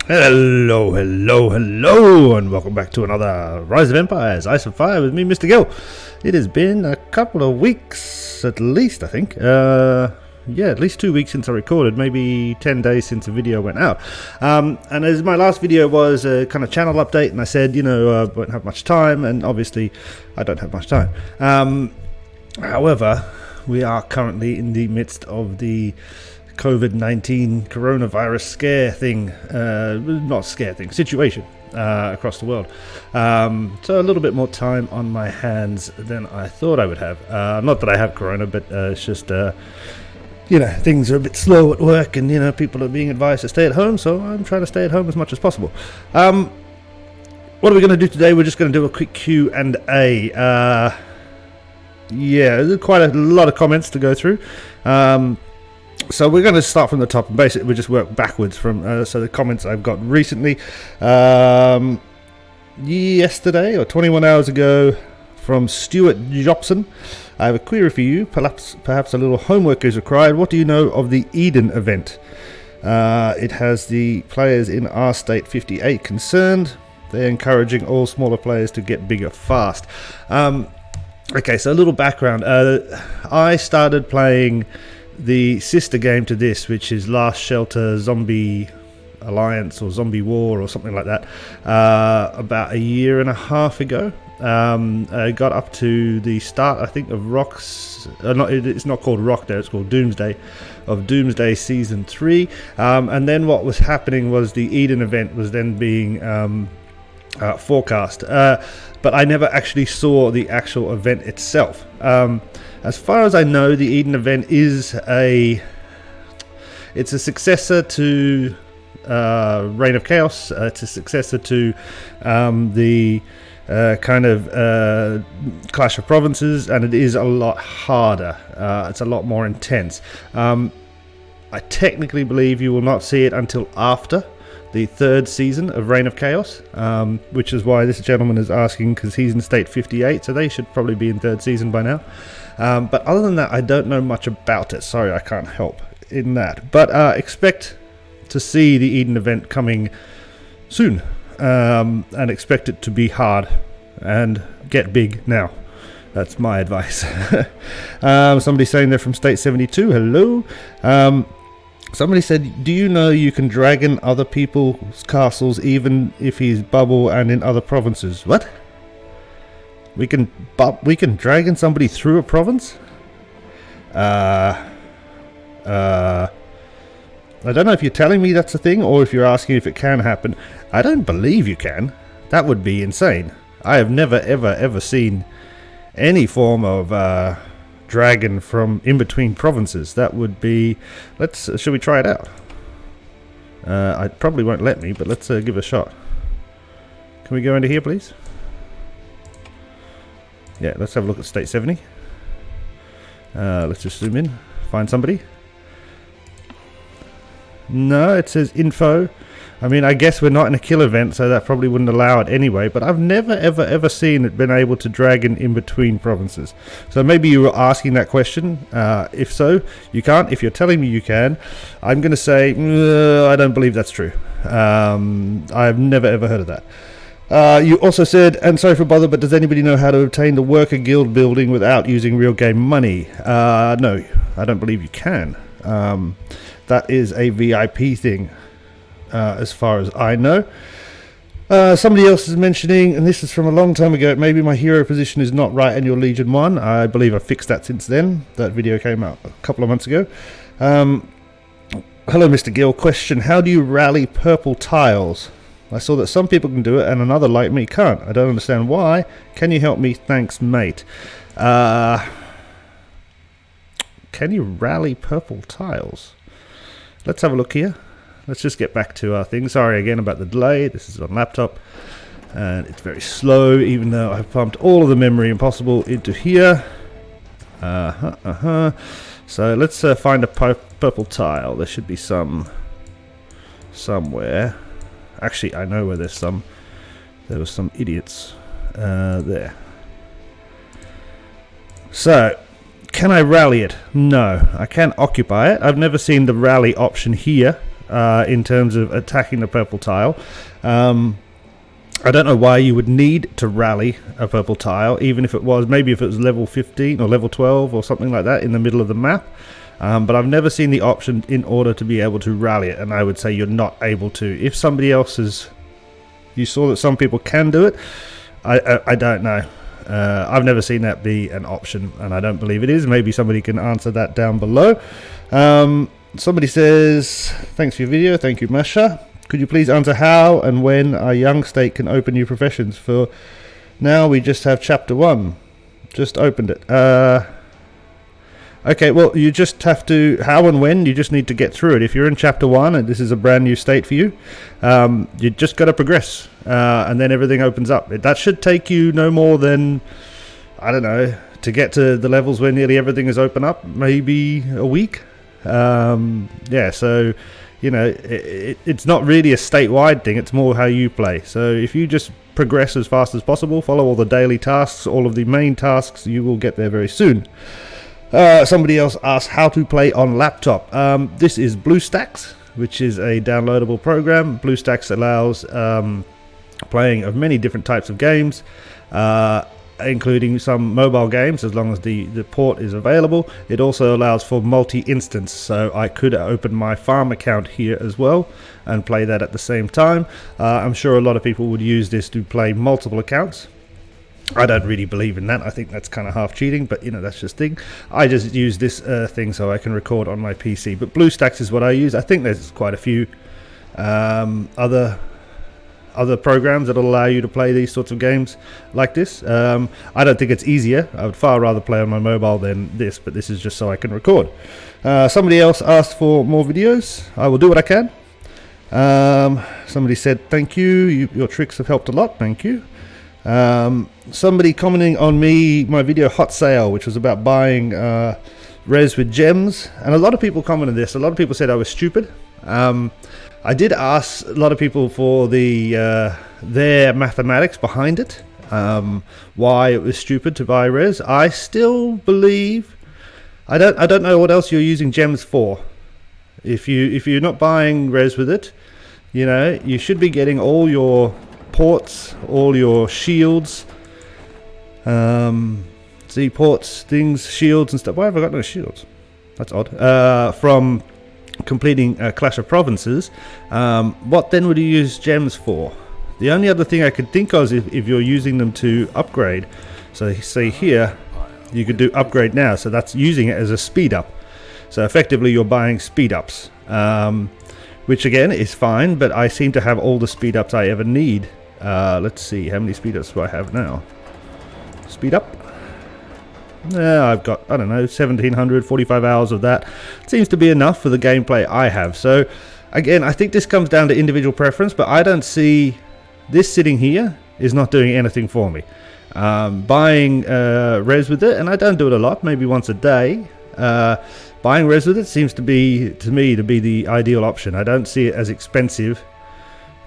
Hello, hello, hello, and welcome back to another Rise of Empires, Ice of Fire with me, Mr. Gill. It has been a couple of weeks, at least, I think. At least 2 weeks since I recorded, maybe 10 days since the video went out. And as my last video was a kind of channel update, and I said, I won't have much time, and obviously I don't have much time. However, we are currently in the midst of the COVID-19 coronavirus situation across the world. So a little bit more time on my hands than I thought I would have. Not that I have corona, but it's just, things are a bit slow at work and, people are being advised to stay at home, so I'm trying to stay at home as much as possible. What are we going to do today? We're just going to do a quick Q&A. There's quite a lot of comments to go through. So we're going to start from the top and basically we just work backwards from so the comments I've got recently. Yesterday or 21 hours ago from Stuart Jobson. I have a query for you. Perhaps a little homework is required. What do you know of the Eden event? It has the players in our state 58 concerned. They're encouraging all smaller players to get bigger fast. Okay, so a little background. I started playing the sister game to this, which is Last Shelter Zombie Alliance or Zombie War or something like that, about a year and a half ago. I got up to the start, I think, of it's not called Rock Day, it's called Doomsday, of Doomsday Season 3. And then what was happening was the Eden event was then being forecast. But I never actually saw the actual event itself. As far as I know, the Eden event is it's a successor to Reign of Chaos. It's a successor to the Clash of Provinces, and it is a lot harder. It's a lot more intense. I technically believe you will not see it until after the third season of Reign of Chaos, which is why this gentleman is asking, because he's in state 58, so they should probably be in third season by now. But other than that, I don't know much about it. Sorry, I can't help in that. But expect to see the Eden event coming soon, and expect it to be hard and get big now. That's my advice. Somebody saying they're from state 72. Hello. Somebody said, do you know you can dragon other people's castles even if he's bubble and in other provinces? What? We can dragon somebody through a province? I don't know if you're telling me that's a thing or if you're asking if it can happen. I don't believe you can. That would be insane. I have never ever seen any form of dragon from in between provinces. That would be, should we try it out? I probably won't let me, but let's give it a shot. Can we go into here, please? Yeah, let's have a look at state 70. Let's just zoom in, find somebody. No, it says info. I mean, I guess we're not in a kill event, so that probably wouldn't allow it anyway, but I've never ever seen it been able to dragon in between provinces. So maybe you were asking that question. If so, you can't. If you're telling me you can, I'm going to say, I don't believe that's true. I've never ever heard of that. You also said, and sorry for bother, but does anybody know how to obtain the worker guild building without using real game money? No, I don't believe you can. That is a VIP thing, as far as I know. Somebody else is mentioning, and this is from a long time ago, maybe my hero position is not right in your Legion 1. I believe I've fixed that since then. That video came out a couple of months ago. Hello, Mr. Gill. Question, how do you rally purple tiles? I saw that some people can do it and another like me can't. I don't understand why. Can you help me? Thanks, mate. Can you rally purple tiles? Let's have a look here. Let's just get back to our thing. Sorry again about the delay. This is on laptop and it's very slow, even though I've pumped all of the memory possible into here. So let's find a purple tile. There should be some somewhere. Actually, I know where there's some. There were some idiots there. So, can I rally it? No, I can't occupy it. I've never seen the rally option here. in terms of attacking the purple tile. I don't know why you would need to rally a purple tile, even if it was, maybe if it was level 15 or level 12 or something like that in the middle of the map. But I've never seen the option in order to be able to rally it, and I would say you're not able to. If somebody else is, you saw that some people can do it, I don't know. I've never seen that be an option, and I don't believe it is. Maybe somebody can answer that down below. Somebody says, thanks for your video. Thank you, Masha. Could you please answer how and when a young state can open new professions? For now, we just have chapter 1. Just opened it. Okay, well, you just have to, how and when, you just need to get through it. If you're in chapter 1 and this is a brand new state for you, you just got to progress, and then everything opens up. That should take you no more than, I don't know, to get to the levels where nearly everything is open up, maybe a week. Yeah, so, you know, it's not really a statewide thing, it's more how you play. So if you just progress as fast as possible, follow all the daily tasks, all of the main tasks, you will get there very soon. Somebody else asked how to play on laptop. This is Bluestacks, which is a downloadable program. Bluestacks allows playing of many different types of games, including some mobile games, as long as the port is available. It also allows for multi-instance, so I could open my farm account here as well and play that at the same time. I'm sure a lot of people would use this to play multiple accounts. I don't really believe in that. I think that's kind of half cheating, but you know, that's just thing. I just use this thing so I can record on my PC. But Bluestacks is what I use. I think there's quite a few other programs that will allow you to play these sorts of games like this. I don't think it's easier. I would far rather play on my mobile than this, but this is just so I can record. Somebody else asked for more videos. I will do what I can. Somebody said thank you. Your tricks have helped a lot. Thank you. Somebody commenting on my video hot sale, which was about buying res with gems, and a lot of people commented this. A lot of people said I was stupid. I did ask a lot of people for their mathematics behind it, why it was stupid to buy res. I still believe, I don't know what else you're using gems for. If you're not buying res with it, you know, you should be getting all your ports, all your shields, see, ports, things, shields and stuff. Why have I got no shields? That's odd. From completing Clash of Provinces. What then would you use gems for? The only other thing I could think of is if you're using them to upgrade. So say here, you could do upgrade now, so that's using it as a speed up. So effectively you're buying speed ups, which again is fine, but I seem to have all the speed ups I ever need. Let's see, how many speed ups do I have now? Speed up. I've got, I don't know, 1700, 45 hours of that. Seems to be enough for the gameplay I have. So again, I think this comes down to individual preference, but I don't see this sitting here is not doing anything for me. Buying res with it, and I don't do it a lot, maybe once a day. Buying res with it seems to be, to me, to be the ideal option. I don't see it as expensive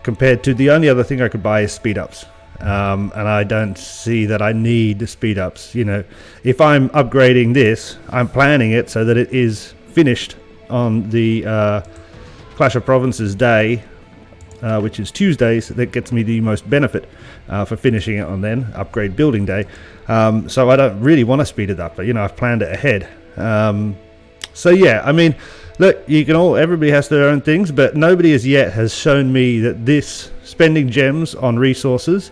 compared to the only other thing I could buy is speed ups. And I don't see that I need the speed ups. You know, if I'm upgrading this, I'm planning it so that it is finished on the Clash of Provinces day, which is Tuesdays. That gets me the most benefit for finishing it on then upgrade building day. So I don't really want to speed it up, but you know, I've planned it ahead. So yeah, I mean, look, you can everybody has their own things, but nobody as yet has shown me that this spending gems on resources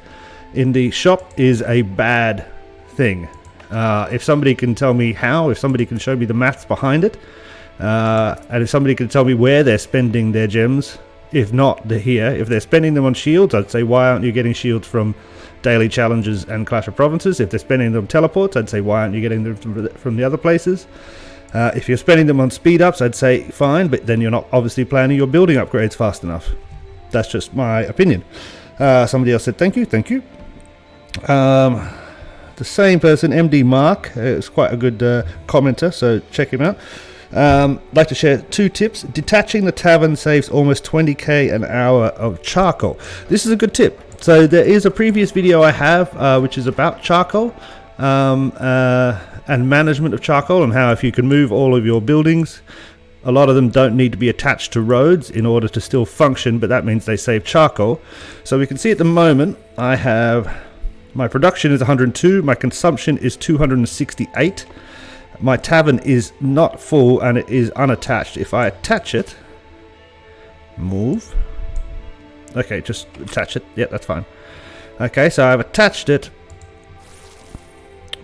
in the shop is a bad thing. If somebody can tell me how, if somebody can show me the maths behind it, and if somebody can tell me where they're spending their gems, if not here, if they're spending them on shields, I'd say why aren't you getting shields from daily challenges and Clash of Provinces? If they're spending them on teleports, I'd say why aren't you getting them from the other places? If you're spending them on speed ups, I'd say fine, but then you're not obviously planning your building upgrades fast enough. That's just my opinion. Somebody else said thank you. The same person, MD Mark, is quite a good commenter, so check him out. Like to share 2 tips. Detaching the tavern saves almost 20k an hour of charcoal. This is a good tip. So there is a previous video I have which is about charcoal and management of charcoal, and how if you can move all of your buildings A lot of them don't need to be attached to roads in order to still function, but that means they save charcoal. So we can see at the moment I have my production is 102, my consumption is 268. My tavern is not full and it is unattached. If I attach it, move. Okay, just attach it. Yeah, that's fine. Okay, so I've attached it.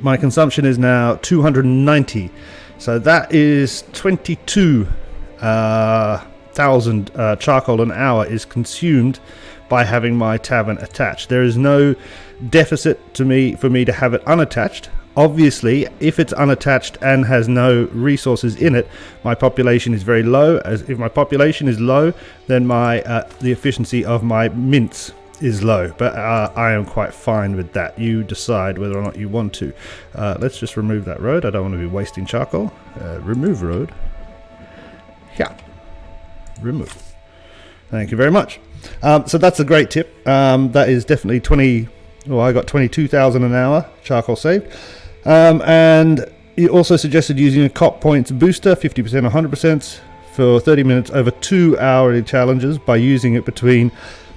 My consumption is now 290. So that is 22,000 charcoal an hour is consumed by having my tavern attached. There is no deficit for me to have it unattached. Obviously, if it's unattached and has no resources in it, my population is very low. As if my population is low, then the efficiency of my mints is low, but I am quite fine with that. You decide whether or not you want to. Let's just remove that road. I don't want to be wasting charcoal. Remove road. Yeah. Remove. Thank you very much. So that's a great tip. That is definitely I got 22,000 an hour charcoal saved. And you also suggested using a cop points booster, 50% or 100% for 30 minutes over 2 hourly challenges by using it between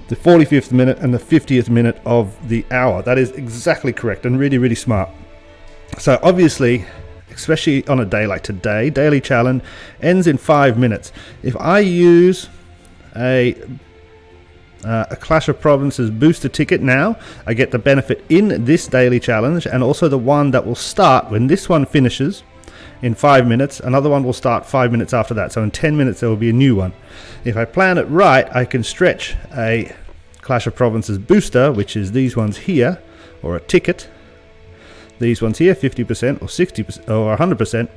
the 45th minute and the 50th minute of the hour. That is exactly correct and really, really smart. So obviously, especially on a day like today, daily challenge ends in 5 minutes. If I use a Clash of Provinces booster ticket now, I get the benefit in this daily challenge and also the one that will start when this one finishes in 5 minutes. Another one will start 5 minutes after that. So in 10 minutes there will be a new one. If I plan it right, I can stretch a Clash of Provinces booster, which is these ones here, or a ticket. These ones here, 50% or 60% or 100%.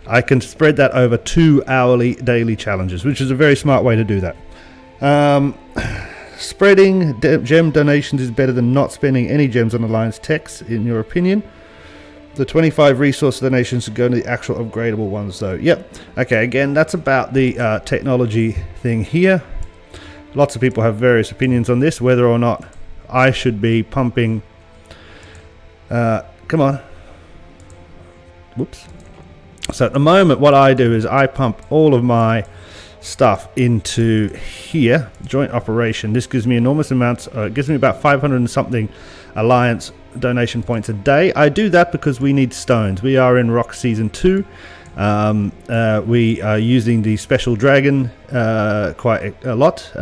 I can spread that over 2 hourly daily challenges, which is a very smart way to do that. Spreading gem donations is better than not spending any gems on Alliance techs, in your opinion. The 25 resource donations go to the actual upgradable ones, though. Yep. Okay, again, that's about the technology thing here. Lots of people have various opinions on this, whether or not I should be pumping... come on. Whoops. So at the moment, what I do is I pump all of my stuff into here, joint operation. This gives me enormous amounts. It gives me about 500 and something Alliance donation points a day. I do that because we need stones. We are in Rock Season 2. We are using the Special Dragon quite a lot,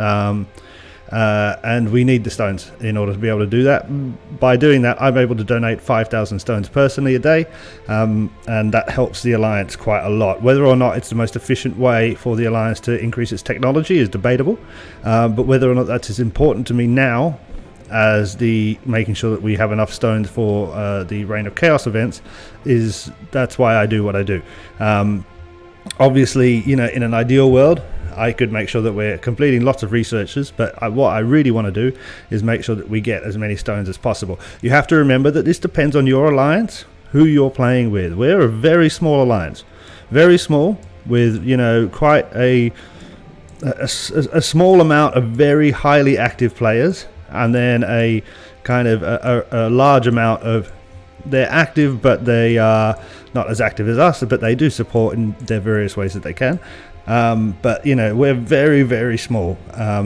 and we need the stones in order to be able to do that. By doing that, I'm able to donate 5,000 stones personally a day, and that helps the Alliance quite a lot. Whether or not it's the most efficient way for the Alliance to increase its technology is debatable, but whether or not that's as important to me now as the making sure that we have enough stones for the Reign of Chaos events, that's why I do what I do. Obviously, in an ideal world, I could make sure that we're completing lots of researches, but what I really want to do is make sure that we get as many stones as possible. You have to remember that this depends on your alliance, who you're playing with. We're a very small alliance, very small, with quite a small amount of very highly active players, and then a kind of a large amount of they're active, but they are not as active as us, but they do support in their various ways that they can. But we're very, very small,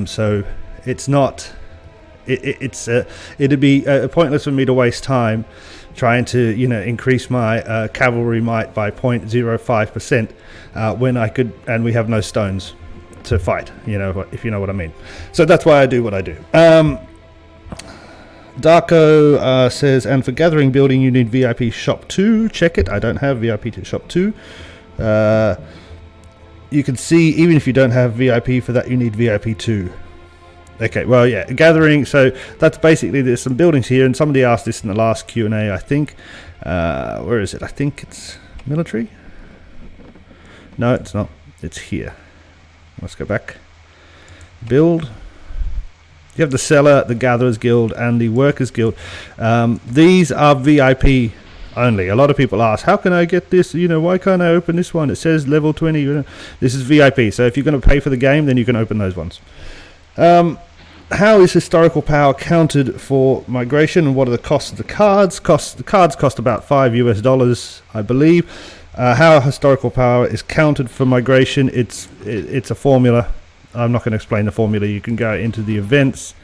so it's not. It'd be pointless for me to waste time trying to increase my cavalry might by 0.05% when I could, and we have no stones to fight. If you know what I mean. So that's why I do what I do. Darko says, and for gathering building you need VIP shop 2. Check it. I don't have VIP to shop 2. You can see, even if you don't have VIP for that, you need VIP 2. Okay, well, yeah, gathering. So that's basically, there's some buildings here, and somebody asked this in the last Q&A, I think. Where is it? I think it's military. No, it's not. It's here. Let's go back. Build. You have the Seller, the Gatherers Guild, and the Workers Guild. These are VIP only. A lot of people ask, how can I get this? Why can't I open this one? It says level 20. This is VIP. So if you're going to pay for the game, then you can open those ones. How is historical power counted for migration, and what are the costs of the cards? The cards cost about $5 US, I believe. How historical power is counted for migration, it's a formula. I'm not going to explain the formula. You can go into the events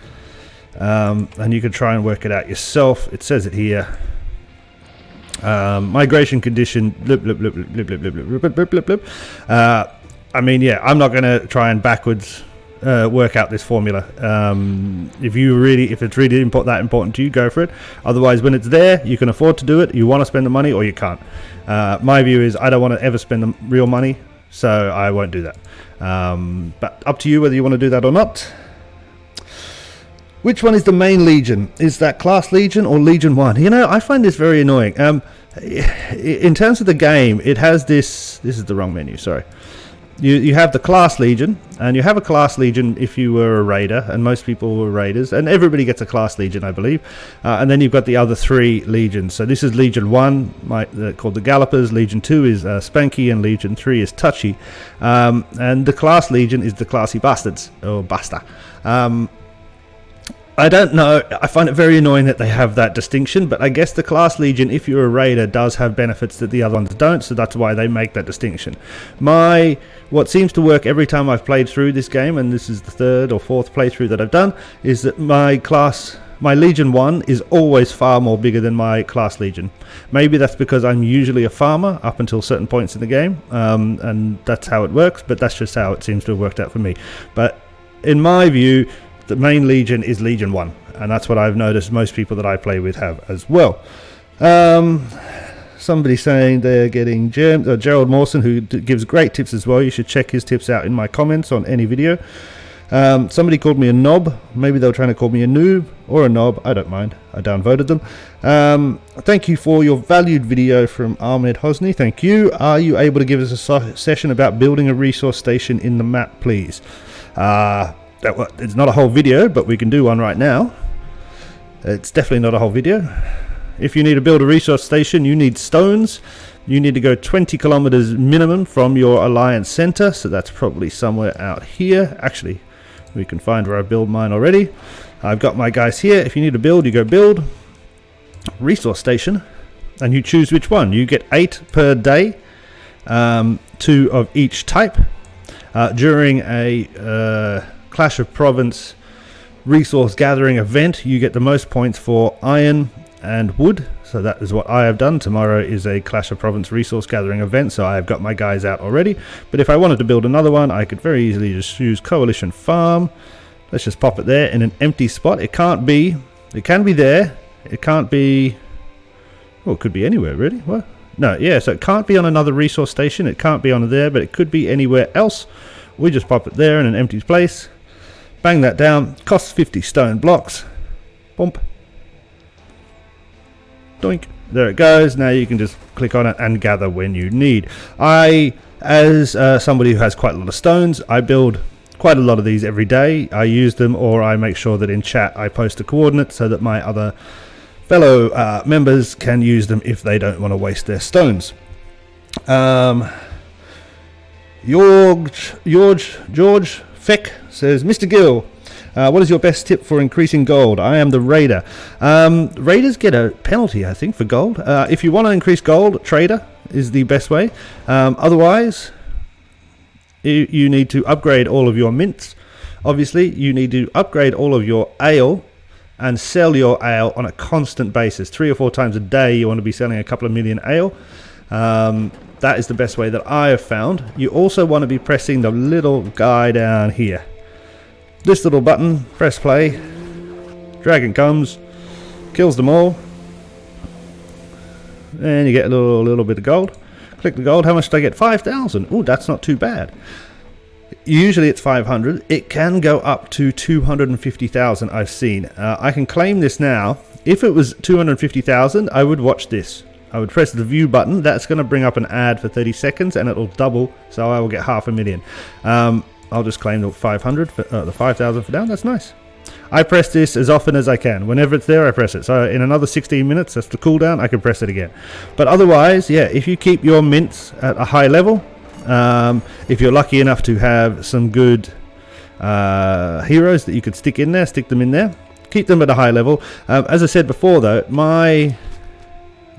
and you can try and work it out yourself. It says it here. Migration condition blip, blip, blip, blip, blip, blip, blip, blip, blip, blip, blip. I mean, yeah, I'm not going to try and backwards work out this formula. If it's really that important to you, go for it. Otherwise, when it's there, you can afford to do it. You want to spend the money or you can't. My view is I don't want to ever spend the real money, so I won't do that. But up to you whether you want to do that or not. Which one is the main legion? Is that class legion or legion 1? You know, I find this very annoying. In terms of the game, it has this is the wrong menu, sorry. You have the class legion, and you have a class legion if you were a raider, and most people were raiders, and everybody gets a class legion, I believe. And then you've got the other 3 legions. So this is Legion 1, called the Gallopers. Legion 2 is Spanky, and Legion 3 is Touchy. And the class legion is the classy bastards, or basta. I don't know, I find it very annoying that they have that distinction, but I guess the class legion, if you're a raider, does have benefits that the other ones don't, so that's why they make that distinction. What seems to work every time I've played through this game, and this is the 3rd or 4th playthrough that I've done, is that my Legion 1 is always far more bigger than my class legion. Maybe that's because I'm usually a farmer up until certain points in the game, and that's how it works, but that's just how it seems to have worked out for me. But in my view, the main legion is Legion 1, and that's what I've noticed most people that I play with have as well. Somebody saying they're getting gems. Gerald Mawson, who gives great tips as well. You should check his tips out in my comments on any video. Somebody called me a knob. Maybe they were trying to call me a noob or a knob. I don't mind. I downvoted them. Thank you for your valued video from Ahmed Hosni. Thank you. Are you able to give us a session about building a resource station in the map, please? It's not a whole video, but we can do one right now. It's definitely not a whole video. If you need to build a resource station, you need stones. You need to go 20 kilometers minimum from your alliance center, so that's probably somewhere out here. Actually, we can find where I build mine already. I've got my guys here. If you need to build, you go build resource station, and you choose which one. You get 8 per day, 2 of each type. During a Clash of Province resource gathering event, you get the most points for iron and wood, so that is what I have done. Tomorrow is a Clash of Province resource gathering event, so I have got my guys out already. But if I wanted to build another one, I could very easily just use Coalition Farm. Let's just pop it there in an empty spot. It can be there, it can't be, well, it could be anywhere really. What? No, yeah, so it can't be on another resource station, it can't be on there, but it could be anywhere else. We just pop it there in an empty place. Bang that down. Costs 50 stone blocks. Bump. Doink. There it goes. Now you can just click on it and gather when you need. As somebody who has quite a lot of stones, I build quite a lot of these every day. I use them, or I make sure that in chat I post the coordinates so that my other fellow members can use them if they don't want to waste their stones. George Feck says, Mr. Gill, what is your best tip for increasing gold? I am the raider. Raiders get a penalty, I think, for gold. If you want to increase gold, trader is the best way. Otherwise, you need to upgrade all of your mints. Obviously, you need to upgrade all of your ale and sell your ale on a constant basis. 3 or 4 times a day, you want to be selling a couple of million ale. That is the best way that I have found. You also want to be pressing the little guy down here. This little button, press play. Dragon comes, kills them all. And you get a little bit of gold. Click the gold. How much do I get? 5,000. Oh, that's not too bad. Usually it's 500. It can go up to 250,000, I've seen. I can claim this now. If it was 250,000, I would watch this. I would press the view button. That's going to bring up an ad for 30 seconds and it'll double, so I will get 500,000. I'll just claim the 500 for the 5,000 for now. That's nice. I press this as often as I can. Whenever it's there, I press it. So in another 16 minutes, that's the cooldown, I can press it again. But otherwise, yeah, if you keep your mints at a high level, if you're lucky enough to have some good heroes that you could stick them in there, keep them at a high level. As I said before though, my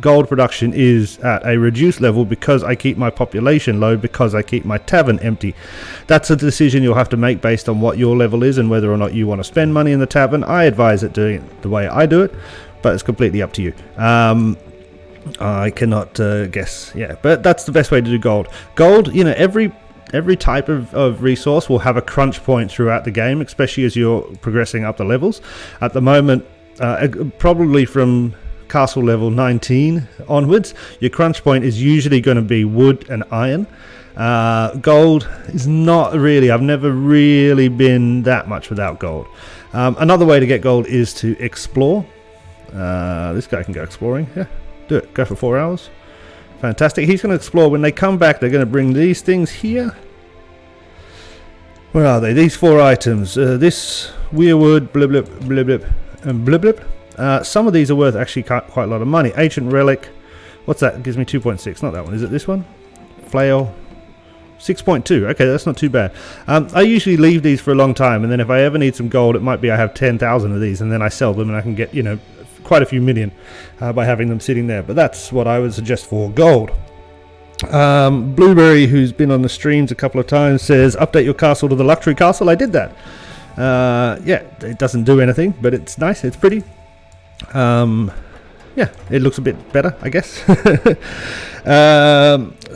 gold production is at a reduced level because I keep my population low, because I keep my tavern empty. That's a decision you'll have to make based on what your level is and whether or not you want to spend money in the tavern. I advise it doing it the way I do it, but it's completely up to you. I cannot guess, but that's the best way to do gold. Gold, every type of resource will have a crunch point throughout the game, especially as you're progressing up the levels. At the moment, probably from castle level 19 onwards, your crunch point is usually going to be wood and iron. Gold is not really, I've never really been that much without gold. Another way to get gold is to explore. This guy can go exploring. Yeah, do it. Go for 4 hours. Fantastic. He's going to explore. When they come back, they're going to bring these things here. Where are they? These 4 items. This weirwood, blib blib, blib blib, and blib blib. Some of these are worth actually quite a lot of money. Ancient relic. What's that? It gives me 2.6. Not that one. Is it this one? Flail. 6.2. Okay, that's not too bad. I usually leave these for a long time, and then if I ever need some gold, it might be I have 10,000 of these, and then I sell them, and I can get, quite a few million by having them sitting there. But that's what I would suggest for gold. Blueberry, who's been on the streams a couple of times, says update your castle to the luxury castle. I did that. It doesn't do anything, but it's nice, it's pretty. It looks a bit better, I guess.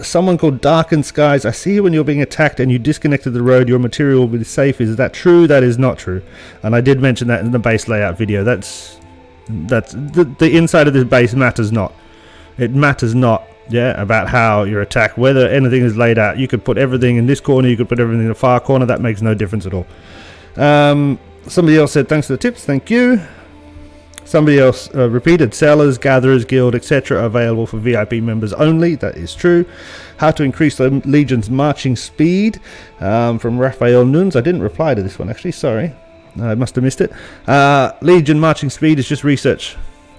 Someone called Darkened Skies, I see when you're being attacked and you disconnected the road, your material will be safe. Is that true? That is not true, and I did mention that in the base layout video. That's the inside of this base matters not. It matters not, about how you're attacked, whether anything is laid out. You could put everything in this corner, you could put everything in the far corner. That makes no difference at all. Somebody else said thanks for the tips. Thank you. Somebody else repeated, sellers, gatherers, guild, etc. available for VIP members only. That is true. How to increase the Legion's marching speed, from Raphael Nunes. I didn't reply to this one actually, sorry. I must have missed it. Legion marching speed is just research.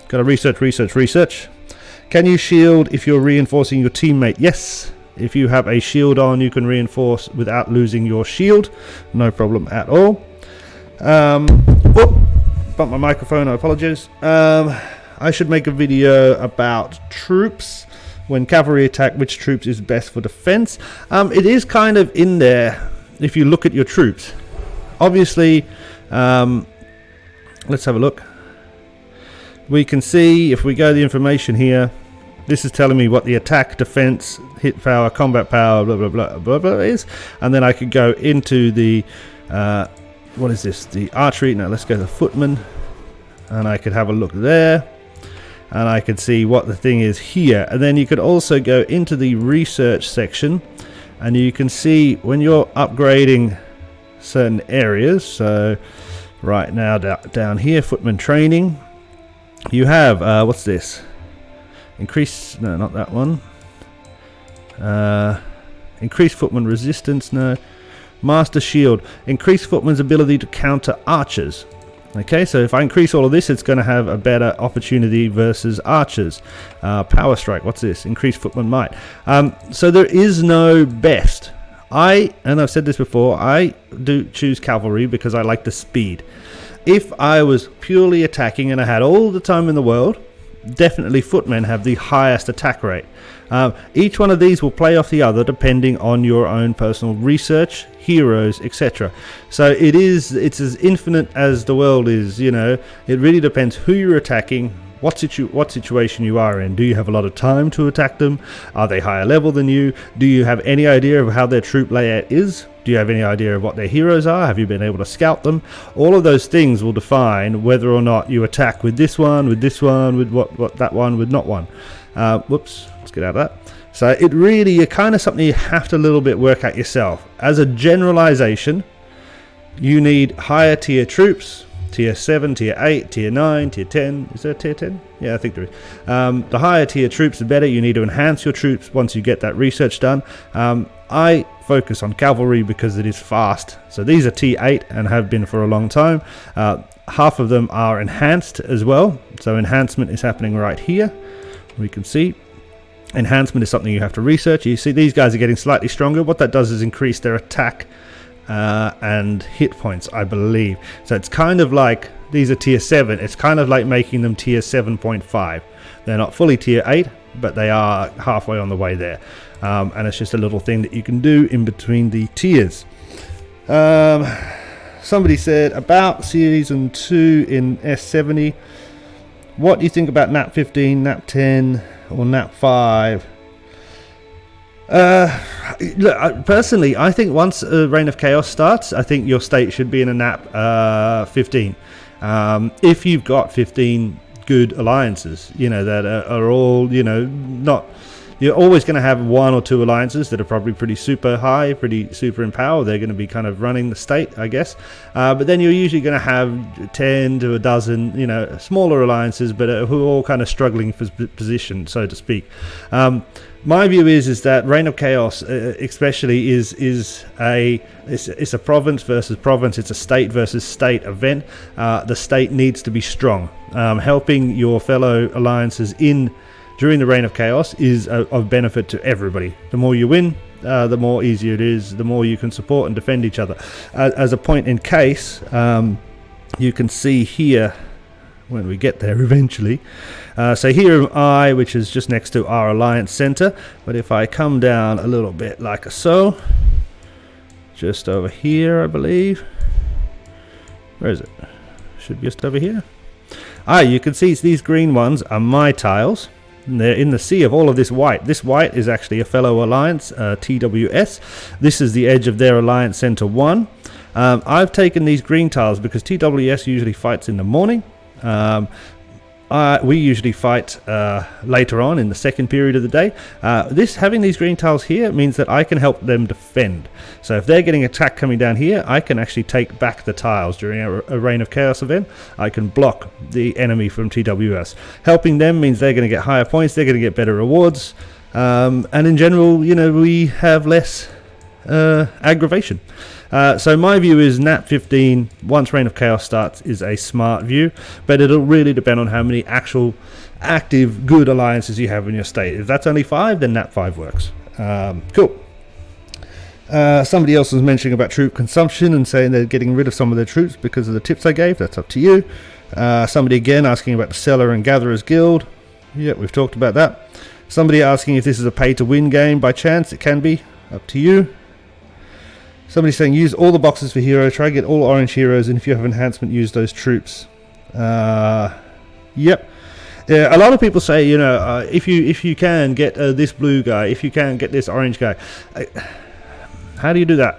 Got to research. Can you shield if you're reinforcing your teammate? Yes. If you have a shield on, you can reinforce without losing your shield. No problem at all. Bumped my microphone, I apologize. I should make a video about troops. When cavalry attack, which troops is best for defense? It is kind of in there if you look at your troops. Obviously, let's have a look. We can see, if we go to the information here, this is telling me what the attack, defense, hit power, combat power, blah, blah, blah, blah, blah is. And then I could go into the, what is this? The archery. Now let's go to the footman. And I could have a look there. And I could see what the thing is here. And then you could also go into the research section. And you can see when you're upgrading certain areas. So right now down here, footman training. You have, what's this? Increase, no, not that one. Increase footman resistance, no. Master shield, increase footman's ability to counter archers. Okay, so if I increase all of this, it's going to have a better opportunity versus archers. Power strike, what's this? Increase footman might. So there is no best. And I've said this before, I do choose cavalry because I like the speed. If I was purely attacking and I had all the time in the world, definitely footmen have the highest attack rate. Each one of these will play off the other depending on your own personal research, heroes, etc. So it's as infinite as the world is. It really depends who you're attacking, what situation you are in. Do you have a lot of time to attack them? Are they higher level than you? Do you have any idea of how their troop layout is? Do you have any idea of what their heroes are? Have you been able to scout them? All of those things will define whether or not you attack with this one, with what that one, with not one. Whoops, let's get out of that. So it really, kind of something you have to a little bit work out yourself. As a generalization, you need higher tier troops, tier 7, tier 8, tier 9, tier 10. Is there a tier 10? Yeah, I think there is. The higher tier troops, the better. You need to enhance your troops once you get that research done. I focus on cavalry because it is fast. So these are T8 and have been for a long time. Half of them are enhanced as well. So enhancement is happening right here. We can see enhancement is something you have to research. You see these guys are getting slightly stronger. What that does is increase their attack and hit points, I believe. So it's kind of like These are tier 7. It's kind of like making them tier 7.5. They're not fully tier 8, but they are halfway on the way there. And it's just a little thing that you can do in between the tiers. Somebody said about Season 2 in S70, what do you think about NAP 15, NAP 10, or NAP 5? Look, personally, I think once Reign of Chaos starts, I think your state should be in a NAP 15. If you've got 15 good alliances, that are all, not... You're always going to have 1 or 2 alliances that are probably pretty super high, pretty super in power. They're going to be kind of running the state, I guess. But then you're usually going to have 10 to a dozen, smaller alliances, but who are all kind of struggling for position, so to speak. My view is that Reign of Chaos, especially, is a province versus province. It's a state versus state event. The state needs to be strong. Helping your fellow alliances during the Reign of Chaos is of benefit to everybody. The more you win, the more easier it is, the more you can support and defend each other. As a point in case, you can see here, when we get there eventually, so here am I, which is just next to our Alliance Center, but if I come down a little bit like so, just over here I believe, where is it? Should be just over here. You can see these green ones are my tiles. And they're in the sea of all of this white. This white is actually a fellow alliance, TWS. This is the edge of their Alliance Center 1. I've taken these green tiles because TWS usually fights in the morning. We usually fight later on in the second period of the day. Having these green tiles here means that I can help them defend. So if they're getting attacked coming down here, I can actually take back the tiles during a Reign of Chaos event. I can block the enemy from TWS. Helping them means they're going to get higher points, they're going to get better rewards, and in general, we have less aggravation. So my view is NAP 15, once Reign of Chaos starts, is a smart view, but it'll really depend on how many actual active good alliances you have in your state. If that's only 5, then NAP 5 works. Cool. Somebody else was mentioning about troop consumption and saying they're getting rid of some of their troops because of the tips I gave. That's up to you. Somebody again asking about the Seller and Gatherers Guild. Yeah, we've talked about that. Somebody asking if this is a pay-to-win game by chance. It can be. Up to you. Somebody saying use all the boxes for hero, try to get all orange heroes, and if you have enhancement, use those troops. Yep. Yeah, a lot of people say, if you can get this blue guy, if you can get this orange guy. How do you do that?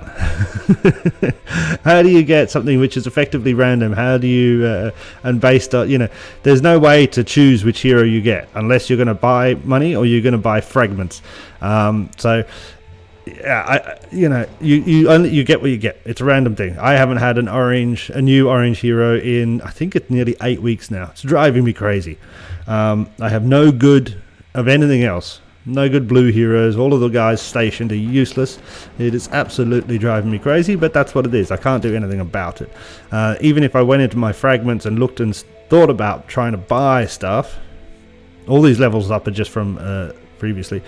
How do you get something which is effectively random? How do you, and based on, there's no way to choose which hero you get unless you're going to buy money or you're going to buy fragments. Yeah, you get what you get. It's a random thing. I haven't had a new orange hero in, I think it's nearly 8 weeks now. It's driving me crazy. I have no good of anything else. No good blue heroes. All of the guys stationed are useless. It is absolutely driving me crazy, but that's what it is. I can't do anything about it. Even if I went into my fragments and looked and thought about trying to buy stuff, all these levels up are just from previously.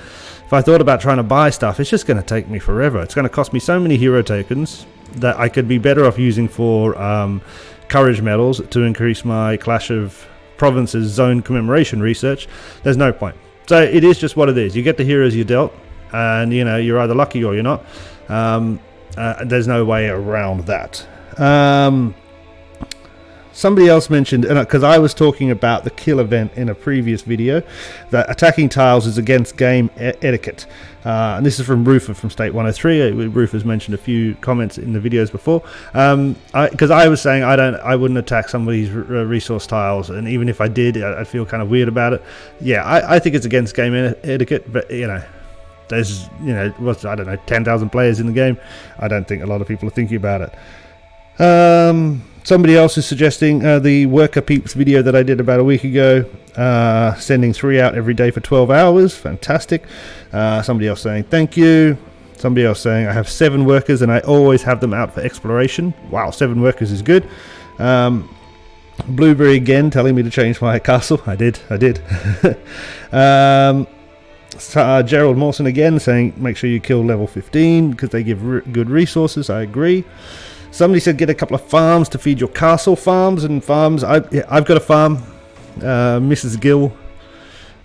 If I thought about trying to buy stuff, it's just going to take me forever. It's going to cost me so many hero tokens that I could be better off using for courage medals to increase my Clash of Provinces zone commemoration research. There's no point. So it is just what it is. You get the heroes you're dealt, and you're either lucky or you're not. There's no way around that. Somebody else mentioned, because I was talking about the kill event in a previous video, that attacking tiles is against game etiquette. And this is from Roofer from State 103. Roofer's mentioned a few comments in the videos before. Because I was saying I wouldn't attack somebody's resource tiles, and even if I did, I'd feel kind of weird about it. Yeah, I think it's against game etiquette, but there's 10,000 players in the game. I don't think a lot of people are thinking about it. Somebody else is suggesting the Worker Peeps video that I did about a week ago, sending 3 out every day for 12 hours. Fantastic. Somebody else saying thank you. Somebody else saying I have 7 workers and I always have them out for exploration. Wow, 7 workers is good. Blueberry again telling me to change my castle. I did. Gerald Mawson again saying make sure you kill level 15 because they give good resources. I agree. Somebody said get a couple of farms to feed your castle. Farms and farms. I've got a farm. Mrs. Gill.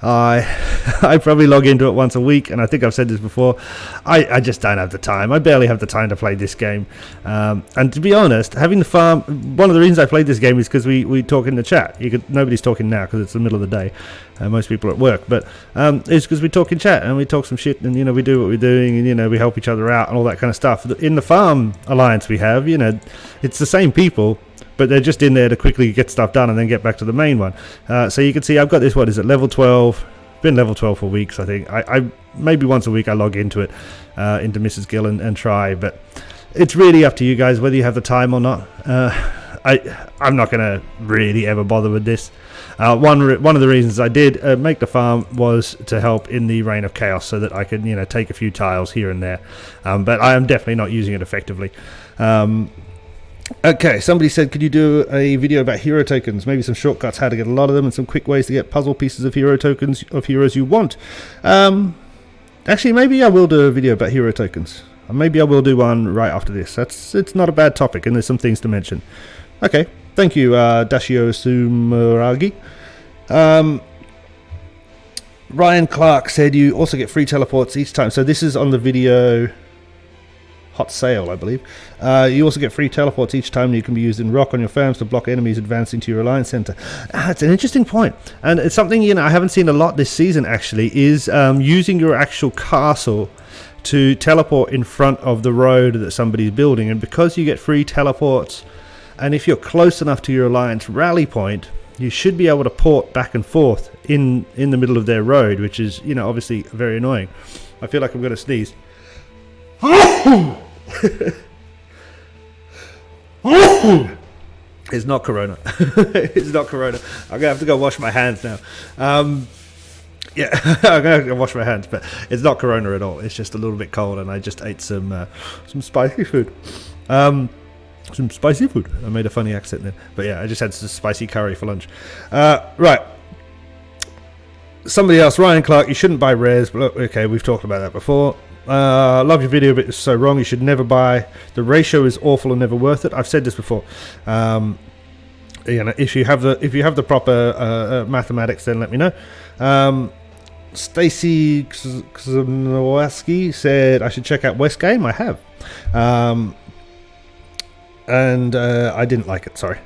I probably log into it once a week, and I think I've said this before. I just don't have the time. I barely have the time to play this game. And to be honest, having the farm, one of the reasons I played this game is because we talk in the chat. Nobody's talking now because it's the middle of the day. Most people are at work, but it's because we talk in chat and we talk some shit, and we do what we're doing, and we help each other out and all that kind of stuff. In the farm alliance we have, it's the same people, but they're just in there to quickly get stuff done and then get back to the main one. So you can see I've got this, what is it, level 12. Been level 12 for weeks, I think. I maybe once a week I log into it, into Mrs. Gill and try, but it's really up to you guys whether you have the time or not. I'm not going to really ever bother with this. One of the reasons I did make the farm was to help in the Reign of Chaos, so that I could take a few tiles here and there, but I am definitely not using it effectively. Okay, somebody said, could you do a video about hero tokens? Maybe some shortcuts, how to get a lot of them, and some quick ways to get puzzle pieces of hero tokens of heroes you want. Actually, maybe I will do a video about hero tokens. Maybe I will do one right after this. It's not a bad topic, and there's some things to mention. Okay, thank you, Dashio Sumuragi. Ryan Clark said you also get free teleports each time. So this is on the video hot sale, I believe. You also get free teleports each time. You can be used in rock on your farms to block enemies advancing to your alliance center. It's an interesting point, and it's something I haven't seen a lot this season. Actually, is using your actual castle to teleport in front of the road that somebody's building, and because you get free teleports, and if you're close enough to your alliance rally point, you should be able to port back and forth in the middle of their road, which is obviously very annoying. I feel like I'm going to sneeze. It's not Corona. It's not Corona. I'm gonna have to go wash my hands now. Yeah, I'm gonna have to wash my hands, but it's not Corona at all. It's just a little bit cold, and I just ate some spicy food. Some spicy food. I made a funny accent then, but yeah, I just had some spicy curry for lunch. Right. Somebody else, Ryan Clark, you shouldn't buy rares, but okay, we've talked about that before. Love your video, but it's so wrong. You should never buy. The ratio is awful and never worth it. I've said this before. If you have the proper mathematics, then let me know. Stacy Kzonowaski said I should check out West Game. I have, and I didn't like it. Sorry.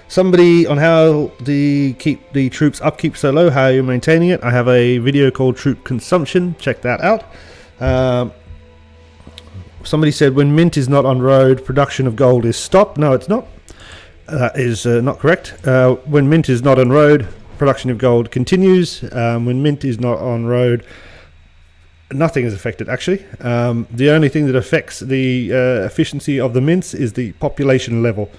Somebody on how to keep the troops upkeep so low, how you're maintaining it. I have a video called Troop Consumption. Check that out. Somebody said when mint is not on road, production of gold is stopped. No, it's not. That is not correct. When mint is not on road, production of gold continues. When mint is not on road, nothing is affected, actually. The only thing that affects the efficiency of the mints is the population level.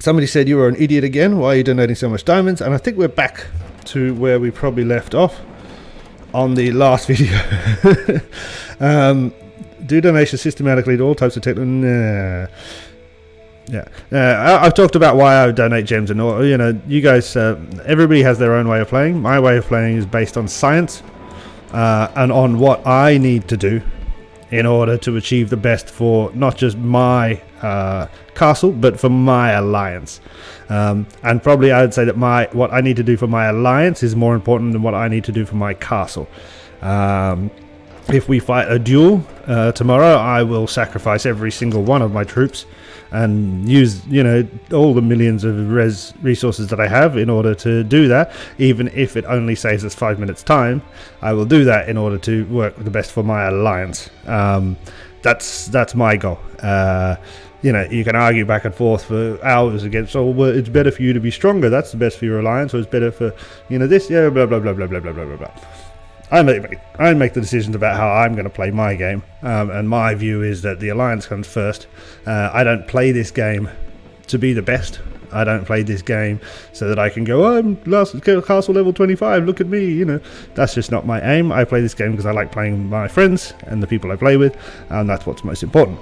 Somebody said you were an idiot again. Why are you donating so much diamonds? And I think we're back to where we probably left off on the last video. Do donations systematically to all types of technology. Nah. Yeah, I've talked about why I donate gems and all. You guys, everybody has their own way of playing. My way of playing is based on science and on what I need to do in order to achieve the best for not just my castle, but for my alliance. And probably I would say that what I need to do for my alliance is more important than what I need to do for my castle. If we fight a duel tomorrow, I will sacrifice every single one of my troops and use all the millions of resources that I have in order to do that. Even if it only saves us 5 minutes time, I will do that in order to work the best for my alliance. That's my goal. You can argue back and forth for hours against, it's better for you to be stronger, that's the best for your alliance, or it's better for this, blah blah blah blah blah blah blah blah blah. I make the decisions about how I'm going to play my game, and my view is that the alliance comes first. I don't play this game to be the best. I don't play this game so that I can go, I'm last castle level 25, look at me, That's just not my aim. I play this game because I like playing with my friends and the people I play with, and that's what's most important.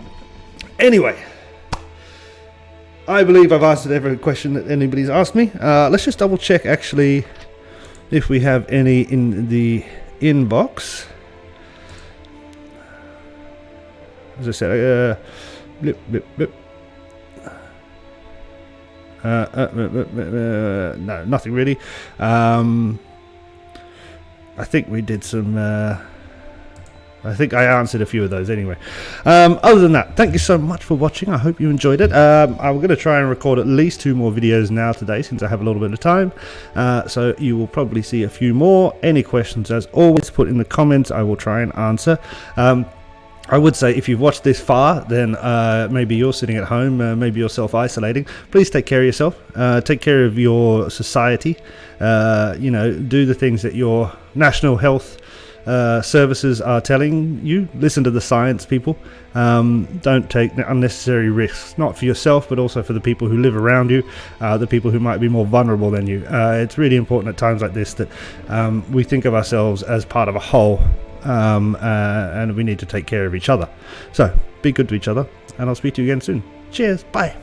Anyway, I believe I've answered every question that anybody's asked me. Let's just double check, actually, if we have any in the inbox. as I said, blip, blip, blip. No, nothing really. I think we did some. I think I answered a few of those anyway. Other than that, thank you so much for watching. I hope you enjoyed it. I'm going to try and record at least 2 more videos now today, since I have a little bit of time. So you will probably see a few more. Any questions, as always, put in the comments. I will try and answer. I would say if you've watched this far, then maybe you're sitting at home, maybe you're self-isolating. Please take care of yourself. Take care of your society. Do the things that your national health services are telling you. Listen to the science, people. Don't take unnecessary risks, not for yourself, but also for the people who live around you, the people who might be more vulnerable than you. It's really important at times like this that we think of ourselves as part of a whole. And we need to take care of each other. So be good to each other, and I'll speak to you again soon. Cheers, bye.